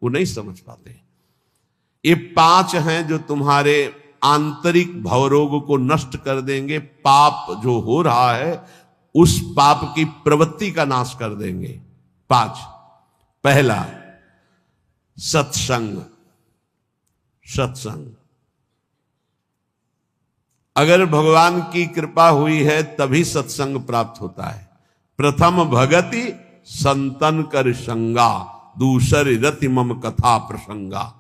वो नहीं समझ पाते। ये 5 हैं जो तुम्हारे आंतरिक भवरोग को नष्ट कर देंगे, पाप जो हो रहा है उस पाप की प्रवृत्ति का नाश कर देंगे। 5, पहला सत्संग। सत्संग, अगर भगवान की कृपा हुई है तभी सत्संग प्राप्त होता है। प्रथम भगति संतन कर संगा, दूसरी रति मम कथा प्रसंगा।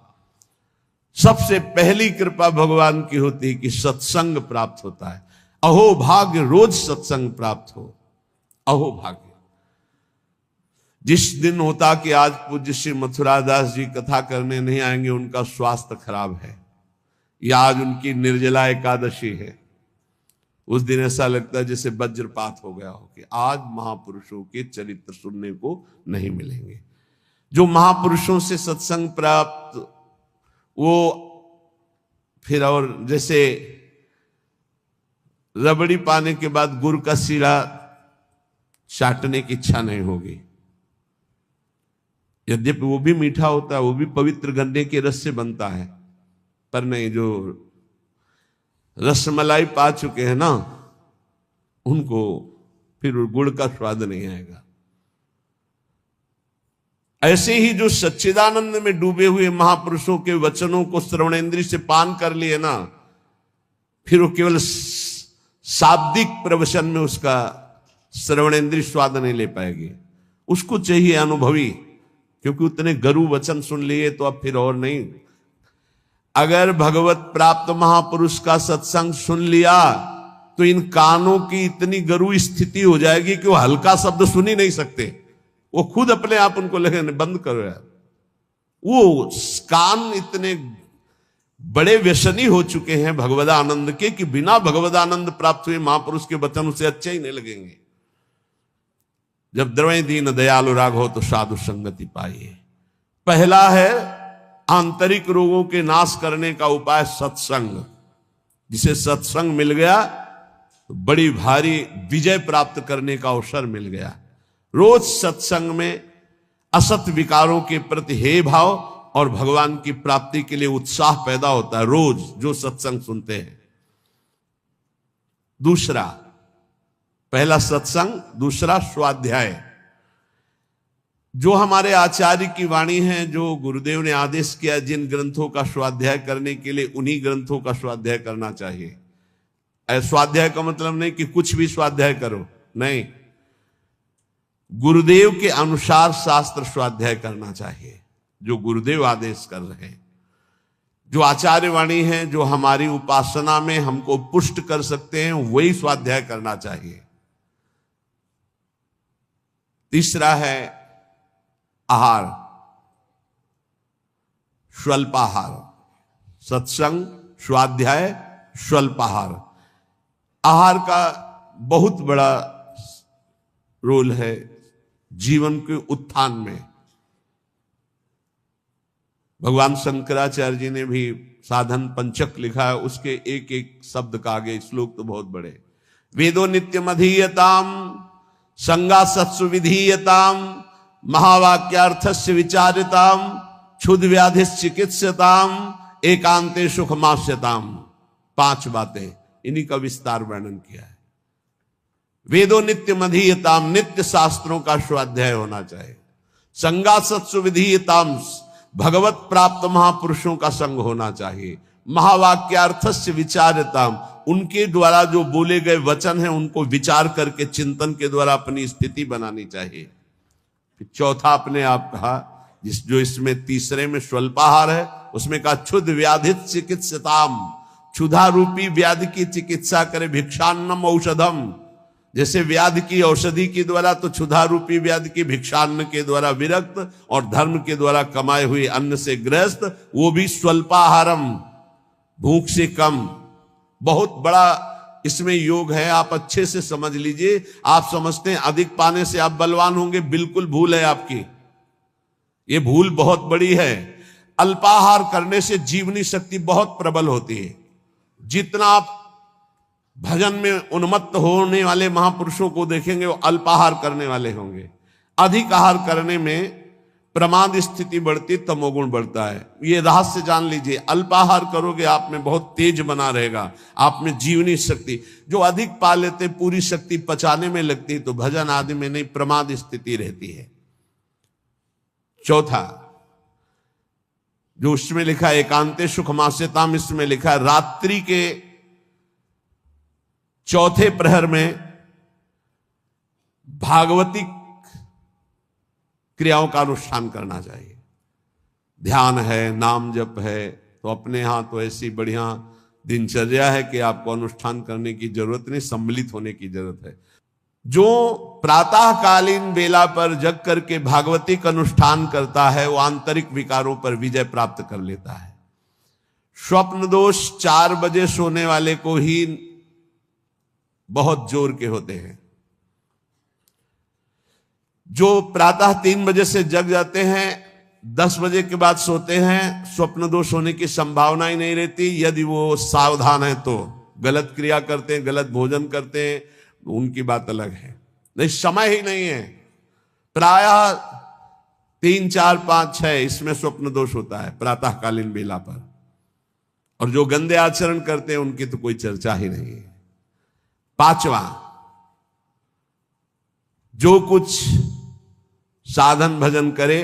सबसे पहली कृपा भगवान की होती है कि सत्संग प्राप्त होता है। अहो भाग्य रोज सत्संग प्राप्त हो, अहो भाग्य। जिस दिन होता कि आज पूज्य श्री मथुरादास जी कथा करने नहीं आएंगे, उनका स्वास्थ्य खराब है, या आज उनकी निर्जला एकादशी है, उस दिन ऐसा लगता है जैसे वज्रपात हो गया हो कि आज महापुरुषों के चरित्र सुनने को नहीं मिलेंगे। जो महापुरुषों से सत्संग प्राप्त, वो फिर और जैसे रबड़ी पाने के बाद गुड़ का सीरा चाटने की इच्छा नहीं होगी। यद्यपि वो भी मीठा होता है, वो भी पवित्र गन्ने के रस से बनता है, पर नहीं, जो रसमलाई पा चुके हैं ना, उनको फिर गुड़ का स्वाद नहीं आएगा। ऐसे ही जो सच्चिदानंद में डूबे हुए महापुरुषों के वचनों को श्रवणेंद्रिय से पान कर लिए ना, फिर वो केवल शाब्दिक प्रवचन में उसका श्रवणेंद्रिय स्वाद नहीं ले पाएगी। उसको चाहिए अनुभवी, क्योंकि उतने गरु वचन सुन लिए तो अब फिर और नहीं। अगर भगवत प्राप्त महापुरुष का सत्संग सुन लिया तो इन कानों की इतनी गरु स्थिति हो जाएगी कि वो हल्का शब्द सुन ही नहीं सकते। वो खुद अपने आप उनको लगे बंद करो यार। वो कान इतने बड़े व्यसनी हो चुके हैं भगवदानंद के कि बिना भगवदानंद प्राप्त हुए महापुरुष के वचन उसे अच्छे ही नहीं लगेंगे। जब द्रवै दीन दयालु राघव तो साधु संगति पाइए। पहला है आंतरिक रोगों के नाश करने का उपाय सत्संग। जिसे सत्संग मिल गया तो बड़ी भारी विजय प्राप्त करने का अवसर मिल गया। रोज सत्संग में असत विकारों के प्रति हे भाव और भगवान की प्राप्ति के लिए उत्साह पैदा होता है, रोज जो सत्संग सुनते हैं। दूसरा, पहला सत्संग, दूसरा स्वाध्याय। जो हमारे आचार्य की वाणी है, जो गुरुदेव ने आदेश किया, जिन ग्रंथों का स्वाध्याय करने के लिए उन्हीं ग्रंथों का स्वाध्याय करना चाहिए। स्वाध्याय का मतलब नहीं कि कुछ भी स्वाध्याय करो, नहीं, गुरुदेव के अनुसार शास्त्र स्वाध्याय करना चाहिए, जो गुरुदेव आदेश कर रहे हैं। जो आचार्य वाणी है, जो हमारी उपासना में हमको पुष्ट कर सकते हैं, वही स्वाध्याय करना चाहिए। तीसरा है आहार, स्वल्पाहार। सत्संग, स्वाध्याय, स्वल्पाहार। आहार का बहुत बड़ा रोल है जीवन के उत्थान में। भगवान शंकराचार्य जी ने भी साधन पंचक लिखा है, उसके एक एक शब्द का आगे श्लोक तो बहुत बड़े। वेदो नित्यम अधीयताम संगा सत्सु विधीयताम महावाक्यार्थस्य विचारिताम क्षुद्र व्याधि चिकित्सताम एकांते सुखमास्यताम। 5 बातें, इन्हीं का विस्तार वर्णन किया है। वेदो नित्यम अधीयताम, नित्य शास्त्रों का स्वाध्याय होना चाहिए। संगा सत्सु विधीयताम, भगवत प्राप्त महापुरुषों का संग होना चाहिए। महावाक्यार्थस्य विचारिताम, उनके द्वारा जो बोले गए वचन हैं उनको विचार करके चिंतन के द्वारा अपनी स्थिति बनानी चाहिए। चौथा आपने आप कहा, जो इसमें तीसरे में स्वल्पाहार है, उसमें कहा क्षुद्र व्याधि चिकित्सताम, क्षुधा रूपी व्याधि की चिकित्सा करे। भिक्षान्नम औषधम, जैसे व्याधि की औषधि के द्वारा, तो क्षुधा रूपी व्याधि की भिक्षान्न के द्वारा विरक्त और धर्म के द्वारा कमाए हुए अन्न से ग्रस्त, वो भी स्वल्पाहारम, भूख से कम। बहुत बड़ा इसमें योग है, आप अच्छे से समझ लीजिए। आप समझते हैं अधिक पाने से आप बलवान होंगे, बिल्कुल भूल है आपकी, ये भूल बहुत बड़ी है। अल्पाहार करने से जीवनी शक्ति बहुत प्रबल होती है। जितना आप भजन में उन्मत्त होने वाले महापुरुषों को देखेंगे, वो अल्पाहार करने वाले होंगे। अधिक आहार करने में प्रमाद स्थिति बढ़ती, तमोगुण बढ़ता है। ये रहस्य जान लीजिए। अल्पाहार करोगे आप में बहुत तेज बना रहेगा, आप में जीवनी शक्ति। जो अधिक पा लेते पूरी शक्ति पचाने में लगती है, तो भजन आदि में नहीं, प्रमाद स्थिति रहती है। चौथा जो उसमें लिखा है एकांते सुखमास्यताम, इसमें लिखा है रात्रि के चौथे प्रहर में भागवती क्रियाओं का अनुष्ठान करना चाहिए। ध्यान है, नाम जप है, तो अपने यहां तो ऐसी बढ़िया दिनचर्या है कि आपको अनुष्ठान करने की जरूरत नहीं, सम्मिलित होने की जरूरत है। जो प्रातःकालीन बेला पर जग करके भागवती का अनुष्ठान करता है, वो आंतरिक विकारों पर विजय प्राप्त कर लेता है। स्वप्न दोष 4 बजे सोने वाले को ही बहुत जोर के होते हैं। जो प्रातः 3 बजे से जग जाते हैं, 10 बजे के बाद सोते हैं, स्वप्न दोष होने की संभावना ही नहीं रहती। यदि वो सावधान है तो गलत क्रिया करते हैं, गलत भोजन करते हैं, उनकी बात अलग है। नहीं, समय ही नहीं है। प्रायः 3, 4, 5, 6 इसमें स्वप्न दोष होता है प्रातःकालीन बेला पर। और जो गंदे आचरण करते हैं उनकी तो कोई चर्चा ही नहीं है। 5वां, जो कुछ साधन भजन करे,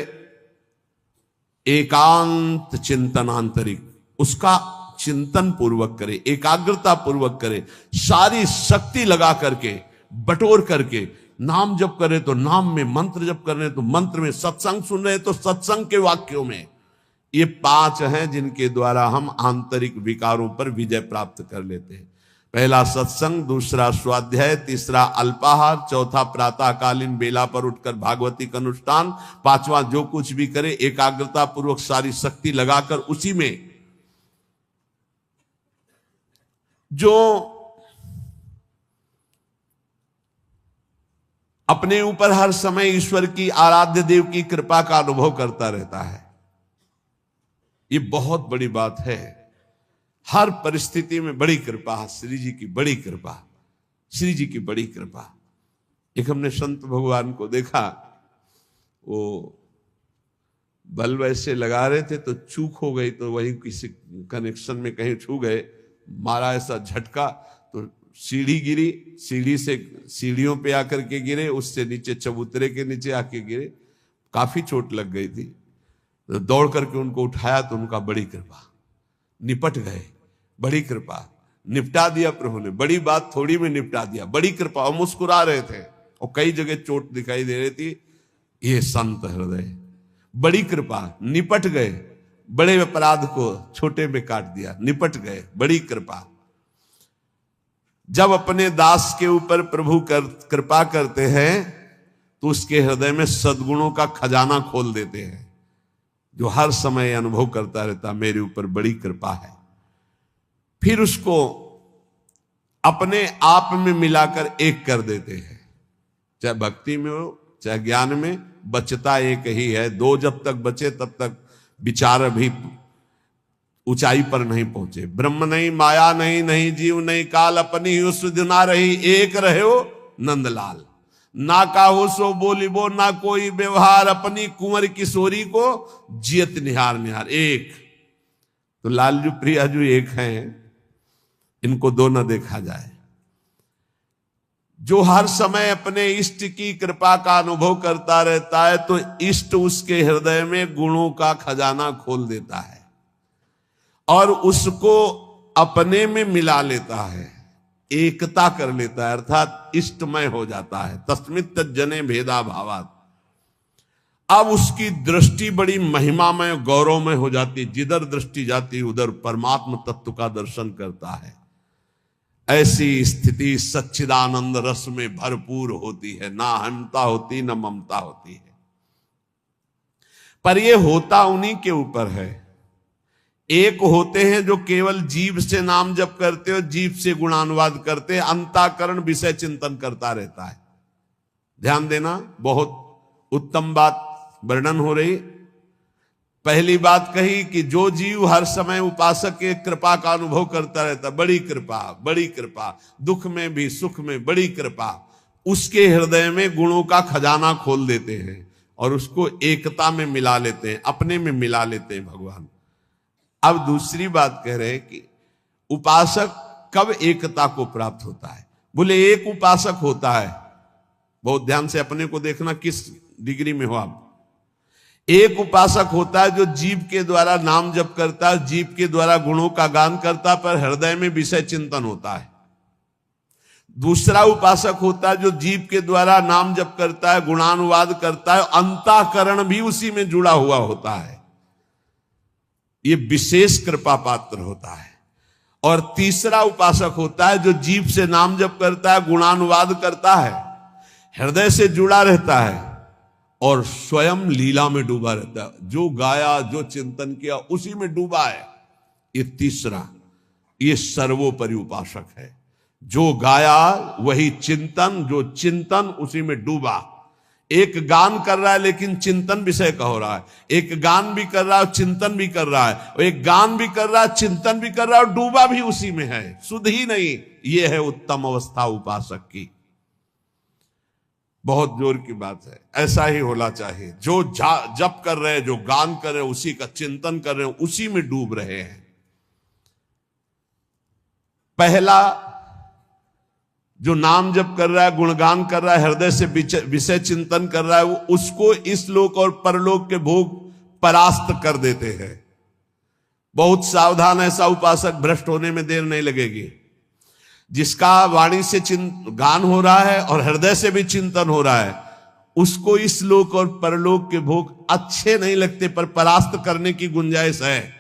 एकांत चिंतन आंतरिक, उसका चिंतन पूर्वक करे, एकाग्रता पूर्वक करे, सारी शक्ति लगा करके, बटोर करके। नाम जप करे तो नाम में, मंत्र जप कर रहे तो मंत्र में, सत्संग सुन रहे तो सत्संग के वाक्यों में। ये 5 हैं जिनके द्वारा हम आंतरिक विकारों पर विजय प्राप्त कर लेते हैं। पहला सत्संग, दूसरा स्वाध्याय, तीसरा अल्पाहार, चौथा प्रातःकालीन बेला पर उठकर भागवती का अनुष्ठान, 5वां जो कुछ भी करे एकाग्रता पूर्वक सारी शक्ति लगाकर उसी में। जो अपने ऊपर हर समय ईश्वर की, आराध्य देव की कृपा का अनुभव करता रहता है, ये बहुत बड़ी बात है। हर परिस्थिति में बड़ी कृपा, श्री जी की बड़ी कृपा, श्री जी की बड़ी कृपा। एक हमने संत भगवान को देखा, वो बल्ब ऐसे लगा रहे थे तो चूक हो गई, तो वही किसी कनेक्शन में कहीं छू गए, मारा ऐसा झटका तो सीढ़ी गिरी, सीढ़ी से सीढ़ियों पे आकर के गिरे, उससे नीचे चबूतरे के नीचे आके गिरे, काफी चोट लग गई थी। तो दौड़ करके उनको उठाया तो उनका बड़ी कृपा, निपट गए, बड़ी कृपा, निपटा दिया प्रभु ने। बड़ी बात थोड़ी में निपटा दिया, बड़ी कृपा। और मुस्कुरा रहे थे और कई जगह चोट दिखाई दे रही थी। ये संत हृदय, बड़ी कृपा, निपट गए, बड़े अपराध को छोटे में काट दिया, निपट गए, बड़ी कृपा। जब अपने दास के ऊपर प्रभु कृपा करते हैं तो उसके हृदय में सद्गुणों का खजाना खोल देते हैं, जो हर समय अनुभव करता रहता मेरे ऊपर बड़ी कृपा है। फिर उसको अपने आप में मिलाकर एक कर देते हैं। चाहे भक्ति में हो चाहे ज्ञान में, बचता एक ही है। 2 जब तक बचे तब तक विचार भी ऊंचाई पर नहीं पहुंचे। ब्रह्म नहीं, माया नहीं, नहीं जीव नहीं काल, अपनी ही सुध ना रही, एक रहे हो नंदलाल। ना काहो सो बोली बो, ना कोई व्यवहार, अपनी कुंवर किशोरी को जियत निहार निहार। एक तो लालजू प्रियाजू एक हैं, इनको दो न देखा जाए। जो हर समय अपने इष्ट की कृपा का अनुभव करता रहता है तो इष्ट उसके हृदय में गुणों का खजाना खोल देता है और उसको अपने में मिला लेता है, एकता कर लेता है, अर्थात इष्टमय हो जाता है। तस्मित् तज्जने भेदा भावात्। अब उसकी दृष्टि बड़ी महिमामय, गौरवमय हो जाती। जिधर दृष्टि जाती उधर परमात्म तत्व का दर्शन करता है। ऐसी स्थिति सच्चिदानंद रस में भरपूर होती है। ना अहंता होती न ममता होती है। पर यह होता उन्हीं के ऊपर है। एक होते हैं जो केवल जीभ से नाम जप करते हो, जीभ से गुणानुवाद करते, अंतःकरण विषय चिंतन करता रहता है। ध्यान देना, बहुत उत्तम बात वर्णन हो रही। पहली बात कही कि जो जीव हर समय उपासक के कृपा का अनुभव करता रहता, बड़ी कृपा, बड़ी कृपा, दुख में भी सुख में बड़ी कृपा, उसके हृदय में गुणों का खजाना खोल देते हैं और उसको एकता में मिला लेते हैं, अपने में मिला लेते हैं भगवान। अब दूसरी बात कह रहे हैं कि उपासक कब एकता को प्राप्त होता है। बोले एक उपासक होता है, बहुत ध्यान से अपने को देखना किस डिग्री में हो आप। एक उपासक होता है जो जीव के द्वारा नाम जप करता है, जीव के द्वारा गुणों का गान करता है, पर हृदय में विषय चिंतन होता है। दूसरा उपासक होता है जो जीव के द्वारा नाम जप करता है, गुणानुवाद करता है, अंतःकरण भी उसी में जुड़ा हुआ होता है, ये विशेष कृपा पात्र होता है। और तीसरा उपासक होता है जो जीव से नाम जप करता है, गुणानुवाद करता है, हृदय से जुड़ा रहता है और स्वयं लीला में डूबा रहता है, जो गाया जो चिंतन किया उसी में डूबा है। ये तीसरा, ये सर्वोपरि उपासक है, जो गाया वही चिंतन, जो चिंतन उसी में डूबा। एक गान कर रहा है लेकिन चिंतन विषय का हो रहा है, एक गान भी कर रहा है चिंतन भी कर रहा है, और एक गान भी कर रहा है चिंतन भी कर रहा है और डूबा भी उसी में है, सुध ही नहीं। ये है उत्तम अवस्था उपासक की। बहुत जोर की बात है, ऐसा ही होना चाहिए। जो जप कर रहे हैं, जो गान कर रहे हैं, उसी का चिंतन कर रहे हैं, उसी में डूब रहे हैं। पहला जो नाम जप कर रहा है, गुणगान कर रहा है, हृदय से विषय चिंतन कर रहा है, वो उसको इस लोक और परलोक के भोग परास्त कर देते हैं। बहुत सावधान, ऐसा उपासक भ्रष्ट होने में देर नहीं लगेगी। जिसका वाणी से गान हो रहा है और हृदय से भी चिंतन हो रहा है, उसको इस लोक और परलोक के भोग अच्छे नहीं लगते, पर परास्त करने की गुंजाइश है।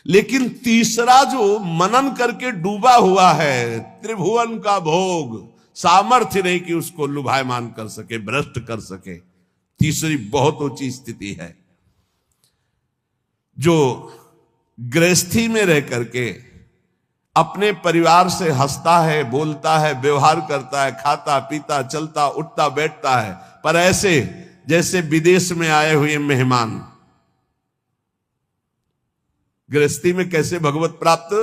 लेकिन तीसरा जो मनन करके डूबा हुआ है, त्रिभुवन का भोग, सामर्थ्य नहीं कि उसको लुभायमान कर सके, भ्रष्ट कर सके। तीसरी बहुत ऊंची स्थिति है। जो गृहस्थी में रह करके अपने परिवार से हंसता है, बोलता है, व्यवहार करता है, खाता पीता, चलता उठता बैठता है, पर ऐसे जैसे विदेश में आए हुए मेहमान। गृहस्थी में कैसे भगवत प्राप्त?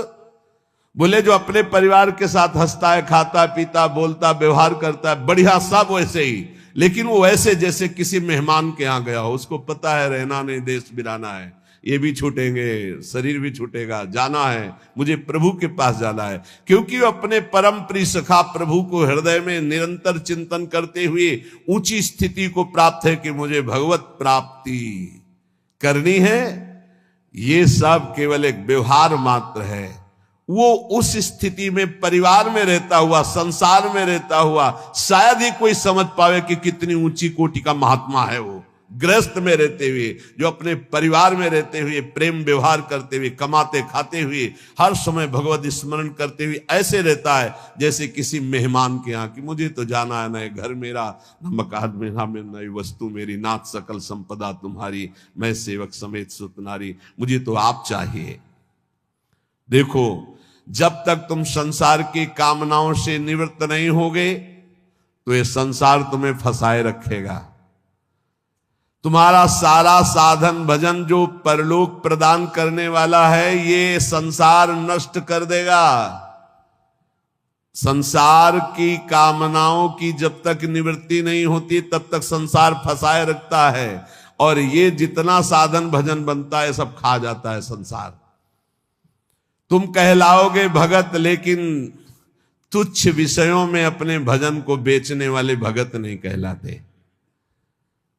बोले जो अपने परिवार के साथ हंसता है, खाता पीता, बोलता, व्यवहार करता है, बढ़िया, सब वैसे ही, लेकिन वो वैसे जैसे किसी मेहमान के यहां गया हो। उसको पता है रहना नहीं, देश बिराना है, ये भी छूटेंगे, शरीर भी छूटेगा, जाना है, मुझे प्रभु के पास जाना है। क्योंकि वो अपने परम प्रिय सखा प्रभु को हृदय में निरंतर चिंतन करते हुए ऊंची स्थिति को प्राप्त है कि मुझे भगवत प्राप्ति करनी है। ये सब केवल एक व्यवहार मात्र है। वो उस स्थिति में परिवार में रहता हुआ, संसार में रहता हुआ शायद ही कोई समझ पावे कि कितनी ऊंची कोटि का महात्मा है वो। गृहस्थ में रहते हुए, जो अपने परिवार में रहते हुए प्रेम व्यवहार करते हुए, कमाते खाते हुए, हर समय भगवत स्मरण करते हुए ऐसे रहता है जैसे किसी मेहमान के यहाँ कि मुझे तो जाना है, न घर मेरा, न मकान मेरा, न वस्तु मेरी, नाथ सकल संपदा तुम्हारी, मैं सेवक समेत सुत नारी, मुझे तो आप चाहिए। देखो, जब तक तुम संसार की कामनाओं से निवृत्त नहीं होगे तो ये संसार तुम्हें फंसाए रखेगा। तुम्हारा सारा साधन भजन जो परलोक प्रदान करने वाला है, ये संसार नष्ट कर देगा। संसार की कामनाओं की जब तक निवृत्ति नहीं होती तब तक संसार फंसाए रखता है, और ये जितना साधन भजन बनता है सब खा जाता है संसार। तुम कहलाओगे भगत, लेकिन तुच्छ विषयों में अपने भजन को बेचने वाले भगत नहीं कहलाते।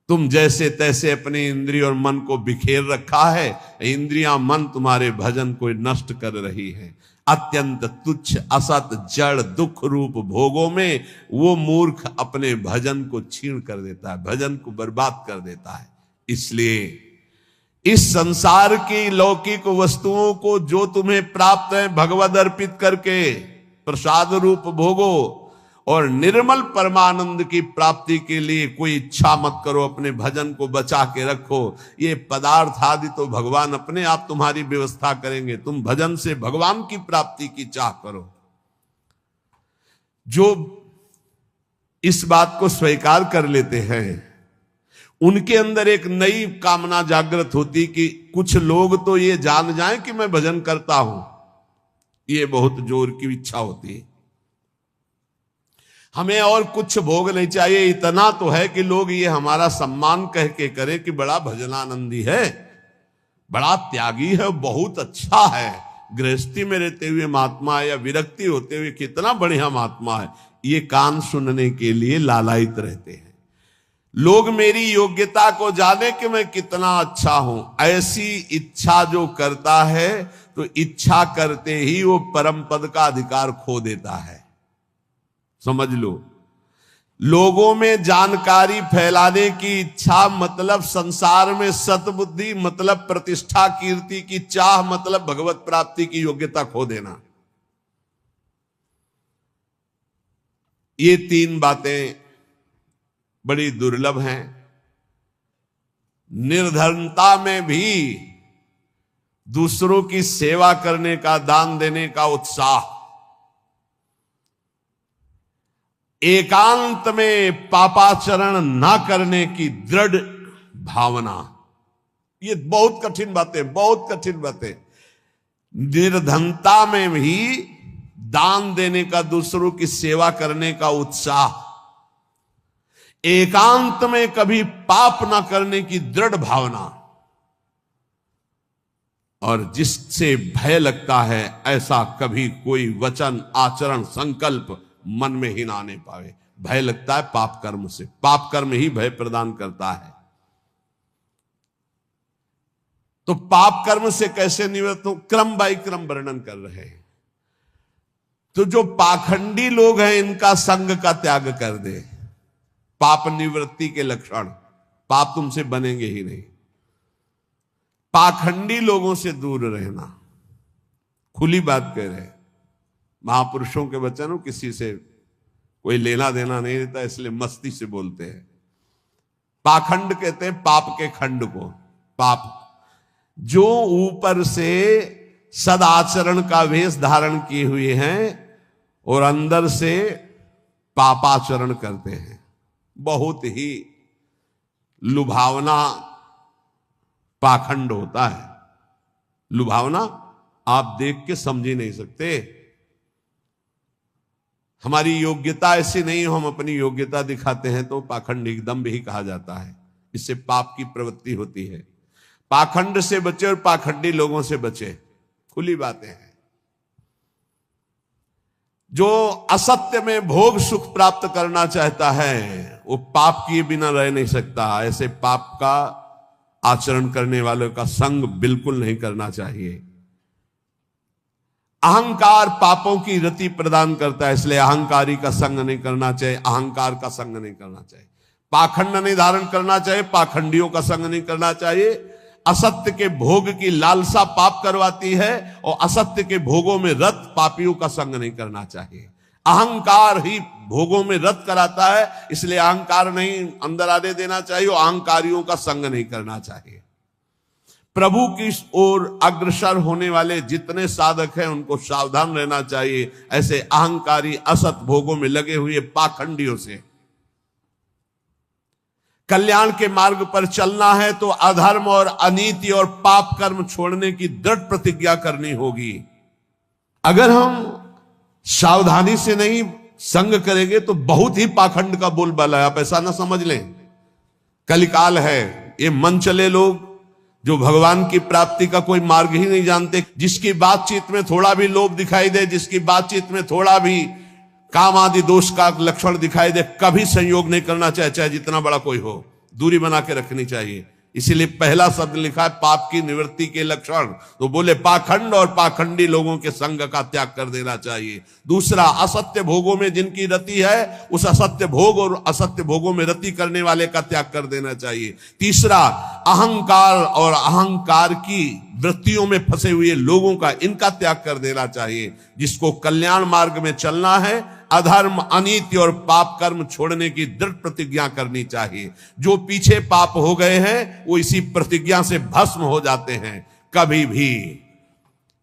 तुम जैसे तैसे अपने इंद्रिय और मन को बिखेर रखा है, इंद्रियां मन तुम्हारे भजन को नष्ट कर रही है। अत्यंत तुच्छ असत जड़ दुख रूप भोगों में वो मूर्ख अपने भजन को छीन कर देता है, भजन को बर्बाद कर देता है। इसलिए इस संसार की लौकिक वस्तुओं को जो तुम्हें प्राप्त है भगवद अर्पित करके प्रसाद रूप भोगो, और निर्मल परमानंद की प्राप्ति के लिए कोई इच्छा मत करो, अपने भजन को बचा के रखो। ये पदार्थ आदि तो भगवान अपने आप तुम्हारी व्यवस्था करेंगे, तुम भजन से भगवान की प्राप्ति की चाह करो। जो इस बात को स्वीकार कर लेते हैं उनके अंदर एक नई कामना जागृत होती कि कुछ लोग तो ये जान जाएं कि मैं भजन करता हूं, ये बहुत जोर की इच्छा होती है। हमें और कुछ भोग नहीं चाहिए। इतना तो है कि लोग ये हमारा सम्मान कह के करें कि बड़ा भजनानंदी है, बड़ा त्यागी है, बहुत अच्छा है, गृहस्थी में रहते हुए महात्मा है या विरक्ति होते हुए कितना बढ़िया महात्मा है। ये कान सुनने के लिए लालायित रहते हैं। लोग मेरी योग्यता को जाने कि मैं कितना अच्छा हूं, ऐसी इच्छा जो करता है तो इच्छा करते ही वो परम पद का अधिकार खो देता है। समझ लो, लोगों में जानकारी फैलाने की इच्छा मतलब संसार में सतबुद्धि, मतलब प्रतिष्ठा कीर्ति की चाह, मतलब भगवत प्राप्ति की योग्यता खो देना। ये तीन बातें बड़ी दुर्लभ हैं। निर्धनता में भी दूसरों की सेवा करने का, दान देने का उत्साह, एकांत में पापाचरण ना करने की दृढ़ भावना, ये बहुत कठिन बातें, बहुत कठिन बातें। निर्धनता में भी दान देने का, दूसरों की सेवा करने का उत्साह, एकांत में कभी पाप ना करने की दृढ़ भावना, और जिससे भय लगता है ऐसा कभी कोई वचन, आचरण, संकल्प मन में ही ना आने पावे। भय लगता है पाप कर्म से, पाप कर्म ही भय प्रदान करता है। तो पाप कर्म से कैसे निवृत्त हो, क्रम बाई क्रम वर्णन कर रहे हैं। तो जो पाखंडी लोग हैं इनका संग का त्याग कर दे। पाप निवृत्ति के लक्षण, पाप तुमसे बनेंगे ही नहीं। पाखंडी लोगों से दूर रहना, खुली बात कह रहे हैं। महापुरुषों के वचन, किसी से कोई लेना देना नहीं रहता, इसलिए मस्ती से बोलते हैं। पाखंड कहते हैं पाप के खंड को। पाप जो ऊपर से सदाचरण का वेश धारण किए हुए हैं और अंदर से पापाचरण करते हैं। बहुत ही लुभावना पाखंड होता है। लुभावना आप देख के समझ ही नहीं सकते। हमारी योग्यता ऐसी नहीं हो, हम अपनी योग्यता दिखाते हैं तो पाखंड एकदम भी कहा जाता है। इससे पाप की प्रवृत्ति होती है। पाखंड से बचे और पाखंडी लोगों से बचे, खुली बातें हैं। जो असत्य में भोग सुख प्राप्त करना चाहता है वो पाप किए बिना रह नहीं सकता। ऐसे पाप का आचरण करने वालों का संग बिल्कुल नहीं करना चाहिए। अहंकार पापों की रति प्रदान करता है, इसलिए अहंकारी का संग नहीं करना चाहिए, अहंकार का संग नहीं करना चाहिए। पाखंड नहीं धारण करना चाहिए, पाखंडियों का संग नहीं करना चाहिए। असत्य के भोग की लालसा पाप करवाती है और असत्य के भोगों में रत पापियों का संग नहीं करना चाहिए। अहंकार ही भोगों में रत कराता है, इसलिए अहंकार नहीं अंदर आने देना चाहिए और अहंकारियों का संग नहीं करना चाहिए। प्रभु की ओर अग्रसर होने वाले जितने साधक हैं उनको सावधान रहना चाहिए ऐसे अहंकारी असत भोगों में लगे हुए पाखंडियों से। कल्याण के मार्ग पर चलना है तो अधर्म और अनीति और पाप कर्म छोड़ने की दृढ़ प्रतिज्ञा करनी होगी। अगर हम सावधानी से नहीं संग करेंगे तो बहुत ही पाखंड का बोलबाला है। आप ऐसा ना समझ लें, कलिकाल है। ये मन चले लोग जो भगवान की प्राप्ति का कोई मार्ग ही नहीं जानते, जिसकी बातचीत में थोड़ा भी लोभ दिखाई दे, जिसकी बातचीत में थोड़ा भी काम आदि दोष का लक्षण दिखाई दे, कभी संयोग नहीं करना चाहिए, चाहे जितना बड़ा कोई हो। दूरी बना के रखनी चाहिए। इसीलिए पहला शब्द लिखा है पाप की निवृत्ति के लक्षण, तो बोले पाखंड और पाखंडी लोगों के संग का त्याग कर देना चाहिए। दूसरा, असत्य भोगों में जिनकी रति है उस असत्य भोग और असत्य भोगों में रति करने वाले का त्याग कर देना चाहिए। तीसरा, अहंकार और अहंकार की वृत्तियों में फंसे हुए लोगों का, इनका त्याग कर देना चाहिए। जिसको कल्याण मार्ग में चलना है अधर्म अनीति और पाप कर्म छोड़ने की दृढ़ प्रतिज्ञा करनी चाहिए। जो पीछे पाप हो गए हैं वो इसी प्रतिज्ञा से भस्म हो जाते हैं। कभी भी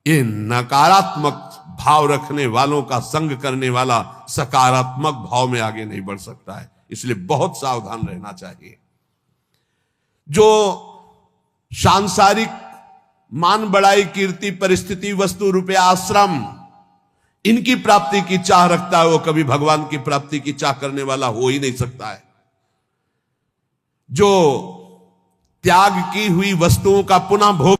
ये नकारात्मक भाव रखने वालों का संग करने वाला सकारात्मक भाव में आगे नहीं बढ़ सकता है। इसलिए बहुत सावधान रहना चाहिए। जो सांसारिक मान बढ़ाई कीर्ति परिस्थिति वस्तु रुपया आश्रम इनकी प्राप्ति की चाह रखता है वो कभी भगवान की प्राप्ति की चाह करने वाला हो ही नहीं सकता है। जो त्याग की हुई वस्तुओं का पुनः भोग